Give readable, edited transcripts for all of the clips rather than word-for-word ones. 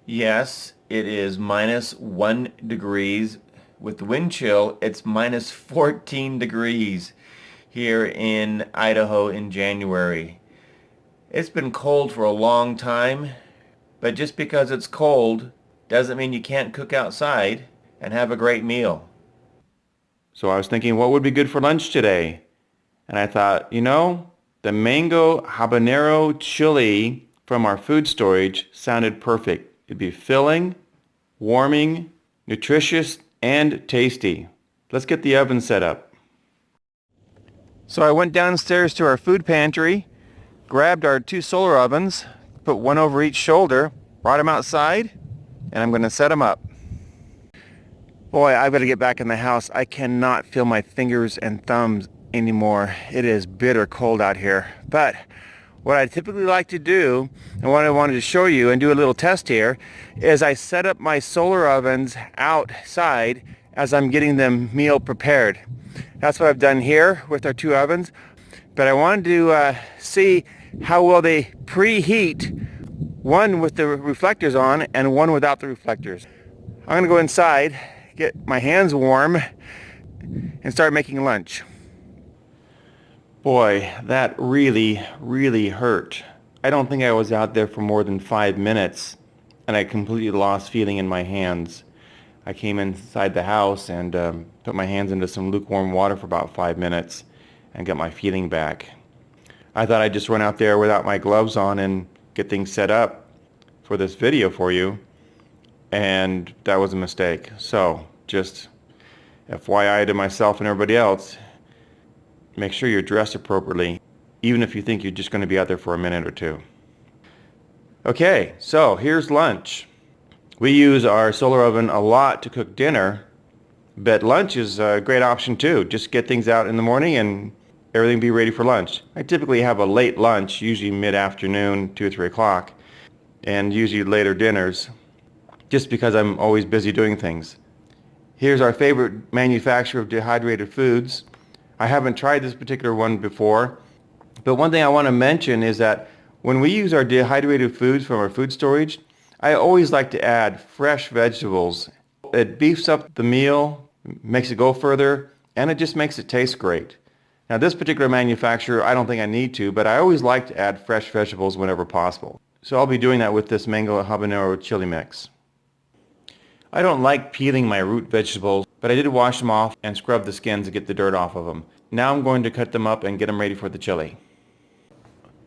Yes, it is -1 degrees. With the wind chill, it's -14 degrees here in Idaho in January. It's been cold for a long time, but just because it's cold doesn't mean you can't cook outside and have a great meal. So I was thinking, what would be good for lunch today? And I thought, the mango habanero chili from our food storage sounded perfect. It'd be filling, warming, nutritious, and tasty. Let's get the oven set up. So I went downstairs to our food pantry, grabbed our two solar ovens, put one over each shoulder, brought them outside, and I'm going to set them up. Boy, I've got to get back in the house. I cannot feel my fingers and thumbs anymore. It is bitter cold out here. But what I typically like to do, and what I wanted to show you and do a little test here, is I set up my solar ovens outside as I'm getting them meal prepared. That's what I've done here with our two ovens. But I wanted to see how well they preheat, one with the reflectors on and one without the reflectors. I'm going to go inside, get my hands warm, and start making lunch. Boy, that really, really hurt. I don't think I was out there for more than 5 minutes, and I completely lost feeling in my hands. I came inside the house and put my hands into some lukewarm water for about 5 minutes and got my feeling back. I thought I'd just run out there without my gloves on and get things set up for this video for you, and that was a mistake. So just FYI to myself and everybody else, make sure you're dressed appropriately, even if you think you're just going to be out there for a minute or two. Okay, so here's lunch. We use our solar oven a lot to cook dinner, but lunch is a great option too. Just get things out in the morning and everything be ready for lunch. I typically have a late lunch, usually mid-afternoon, 2 or 3 o'clock, and usually later dinners, just because I'm always busy doing things. Here's our favorite manufacturer of dehydrated foods. I haven't tried this particular one before, but one thing I want to mention is that when we use our dehydrated foods from our food storage, I always like to add fresh vegetables. It beefs up the meal, makes it go further, and it just makes it taste great. Now this particular manufacturer, I don't think I need to, but I always like to add fresh vegetables whenever possible. So I'll be doing that with this mango habanero chili mix. I don't like peeling my root vegetables, but I did wash them off and scrub the skins to get the dirt off of them. Now I'm going to cut them up and get them ready for the chili.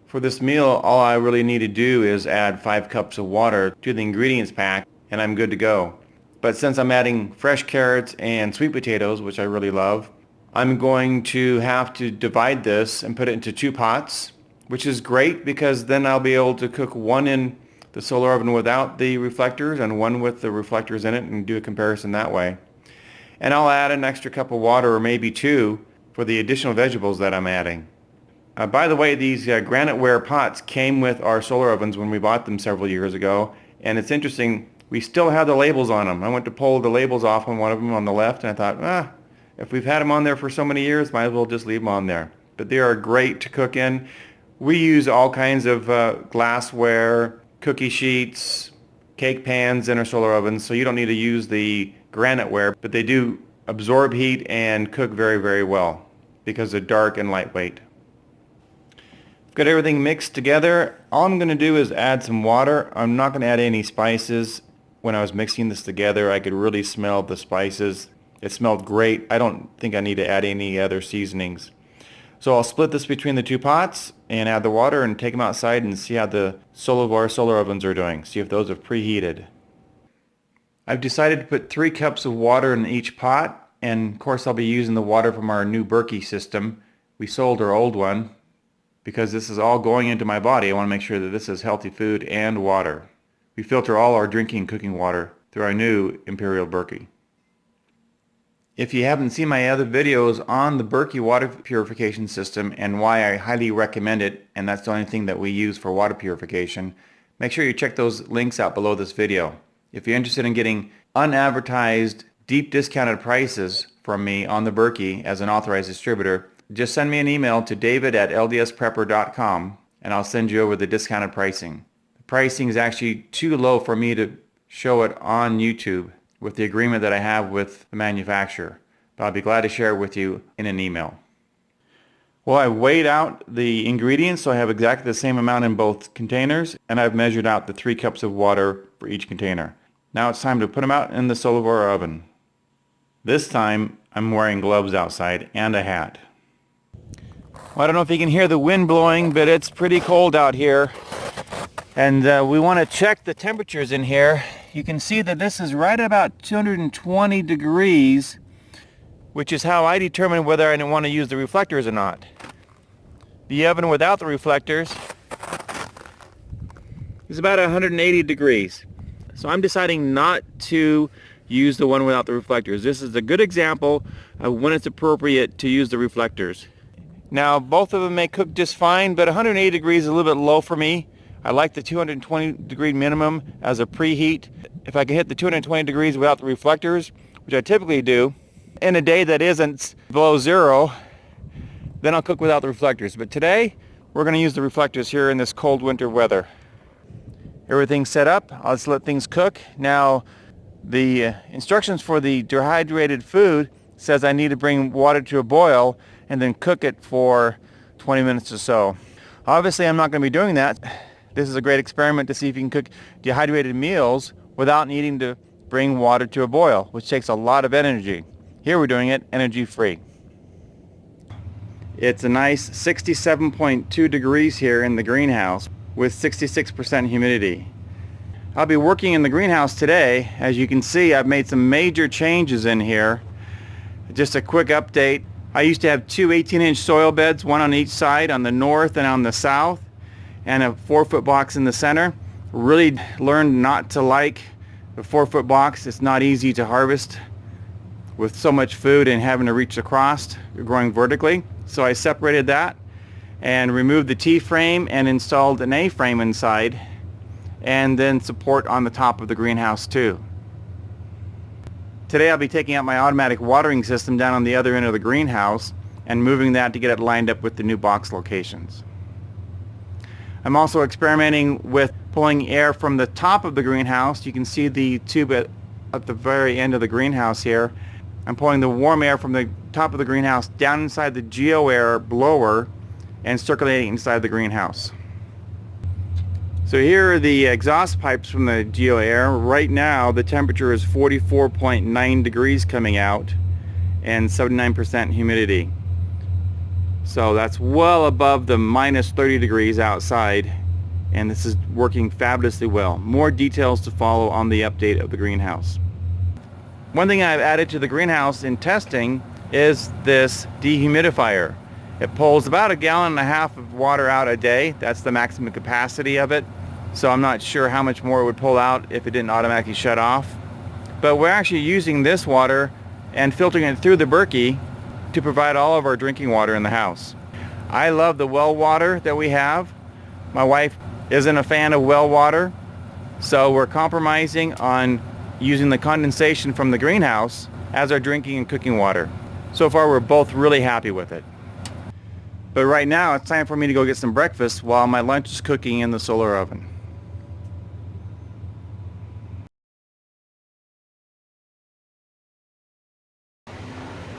For this meal, all I really need to do is add 5 cups of water to the ingredients pack, and I'm good to go. But since I'm adding fresh carrots and sweet potatoes, which I really love, I'm going to have to divide this and put it into 2 pots, which is great because then I'll be able to cook one in the solar oven without the reflectors and one with the reflectors in it and do a comparison that way. And I'll add an extra cup of water or maybe 2 for the additional vegetables that I'm adding. By the way, these granite-ware pots came with our solar ovens when we bought them several years ago, and it's interesting, we still have the labels on them. I went to pull the labels off on one of them on the left, and I thought, if we've had them on there for so many years, might as well just leave them on there. But they are great to cook in. We use all kinds of glassware, cookie sheets, cake pans in our solar ovens, so you don't need to use the granite-ware, but they do absorb heat and cook very, very well because they're dark and lightweight. Got everything mixed together. All I'm going to do is add some water. I'm not going to add any spices. When I was mixing this together, I could really smell the spices. It smelled great. I don't think I need to add any other seasonings. So I'll split this between the 2 pots and add the water and take them outside and see how the solar ovens are doing. See if those have preheated. I've decided to put 3 cups of water in each pot, and of course I'll be using the water from our new Berkey system. We sold our old one. Because this is all going into my body, I want to make sure that this is healthy food and water. We filter all our drinking and cooking water through our new Imperial Berkey. If you haven't seen my other videos on the Berkey water purification system and why I highly recommend it, and that's the only thing that we use for water purification, make sure you check those links out below this video. If you're interested in getting unadvertised, deep discounted prices from me on the Berkey as an authorized distributor, just send me an email to david@LDSPrepper.com and I'll send you over the discounted pricing. The pricing is actually too low for me to show it on YouTube with the agreement that I have with the manufacturer. But I'll be glad to share it with you in an email. Well, I weighed out the ingredients, so I have exactly the same amount in both containers, and I've measured out the 3 cups of water for each container. Now it's time to put them out in the solar oven. This time I'm wearing gloves outside and a hat. Well, I don't know if you can hear the wind blowing, but it's pretty cold out here. And we want to check the temperatures in here. You can see that this is right about 220 degrees, which is how I determine whether I want to use the reflectors or not. The oven without the reflectors is about 180 degrees. So I'm deciding not to use the one without the reflectors. This is a good example of when it's appropriate to use the reflectors. Now, both of them may cook just fine, but 180 degrees is a little bit low for me. I like the 220 degree minimum as a preheat. If I can hit the 220 degrees without the reflectors, which I typically do, in a day that isn't below zero, then I'll cook without the reflectors. But today, we're going to use the reflectors here in this cold winter weather. Everything's set up. I'll just let things cook. Now, the instructions for the dehydrated food says I need to bring water to a boil and then cook it for 20 minutes or so. Obviously, I'm not going to be doing that. This is a great experiment to see if you can cook dehydrated meals without needing to bring water to a boil, which takes a lot of energy. Here we're doing it energy-free. It's a nice 67.2 degrees here in the greenhouse with 66% humidity. I'll be working in the greenhouse today. As you can see, I've made some major changes in here. Just a quick update. I used to have 2 18-inch soil beds, one on each side, on the north and on the south, and a 4-foot box in the center. Really learned not to like the 4-foot box. It's not easy to harvest with so much food and having to reach across, growing vertically. So I separated that and removed the T-frame and installed an A-frame inside, and then support on the top of the greenhouse too. Today I'll be taking out my automatic watering system down on the other end of the greenhouse and moving that to get it lined up with the new box locations. I'm also experimenting with pulling air from the top of the greenhouse. You can see the tube at the very end of the greenhouse here. I'm pulling the warm air from the top of the greenhouse down inside the geo-air blower and circulating inside the greenhouse. So here are the exhaust pipes from the geo-air. Right now the temperature is 44.9 degrees coming out and 79% humidity. So that's well above the minus 30 degrees outside, and this is working fabulously well. More details to follow on the update of the greenhouse. One thing I've added to the greenhouse in testing is this dehumidifier. It pulls about 1.5 gallons of water out a day. That's the maximum capacity of it. So I'm not sure how much more it would pull out if it didn't automatically shut off. But we're actually using this water and filtering it through the Berkey to provide all of our drinking water in the house. I love the well water that we have. My wife isn't a fan of well water, so we're compromising on using the condensation from the greenhouse as our drinking and cooking water. So far we're both really happy with it. But right now it's time for me to go get some breakfast while my lunch is cooking in the solar oven.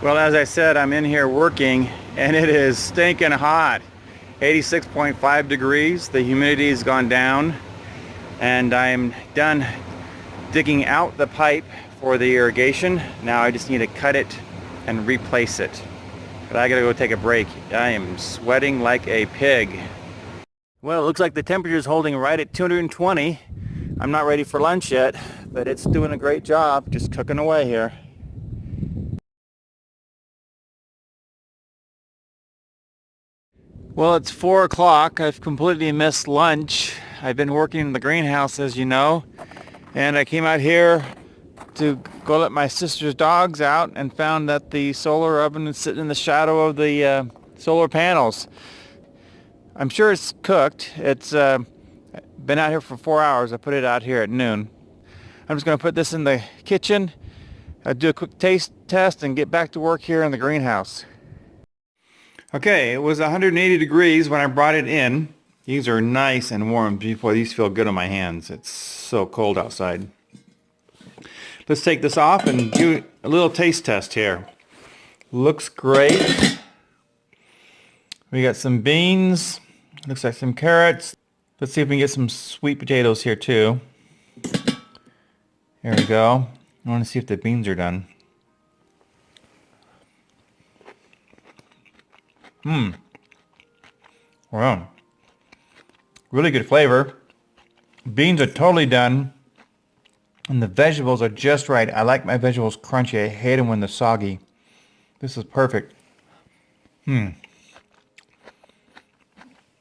Well, as I said, I'm in here working and it is stinking hot. 86.5 degrees. The humidity has gone down and I'm done digging out the pipe for the irrigation. Now I just need to cut it and replace it. But I gotta go take a break. I am sweating like a pig. Well, it looks like the temperature is holding right at 220. I'm not ready for lunch yet, but it's doing a great job just cooking away here. Well, it's 4 o'clock. I've completely missed lunch. I've been working in the greenhouse, as you know, and I came out here to go let my sister's dogs out and found that the solar oven is sitting in the shadow of the solar panels. I'm sure it's cooked. It's been out here for 4 hours. I put it out here at noon. I'm just going to put this in the kitchen, do a quick taste test, and get back to work here in the greenhouse. Okay, it was 180 degrees when I brought it in. These are nice and warm. Boy, these feel good on my hands. It's so cold outside. Let's take this off and do a little taste test here. Looks great. We got some beans. Looks like some carrots. Let's see if we can get some sweet potatoes here too. Here we go. I want to see if the beans are done. Wow. Really good flavor. Beans are totally done. And the vegetables are just right. I like my vegetables crunchy. I hate them when they're soggy. This is perfect.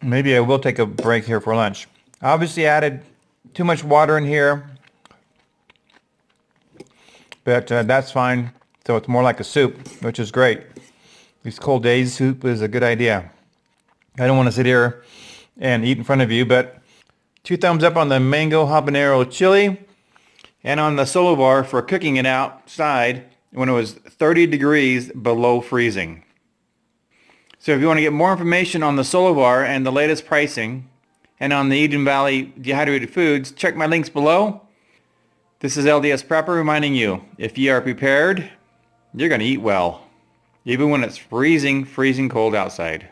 Maybe I will take a break here for lunch. Obviously added too much water in here. But that's fine. So it's more like a soup, which is great. These cold days, soup is a good idea. I don't want to sit here and eat in front of you, but 2 thumbs up on the mango habanero chili and on the solo bar for cooking it outside when it was 30 degrees below freezing. So if you want to get more information on the solo bar and the latest pricing and on the Eden Valley dehydrated foods, check my links below. This is LDSPrepper reminding you, if you are prepared, you're going to eat well, even when it's freezing cold outside.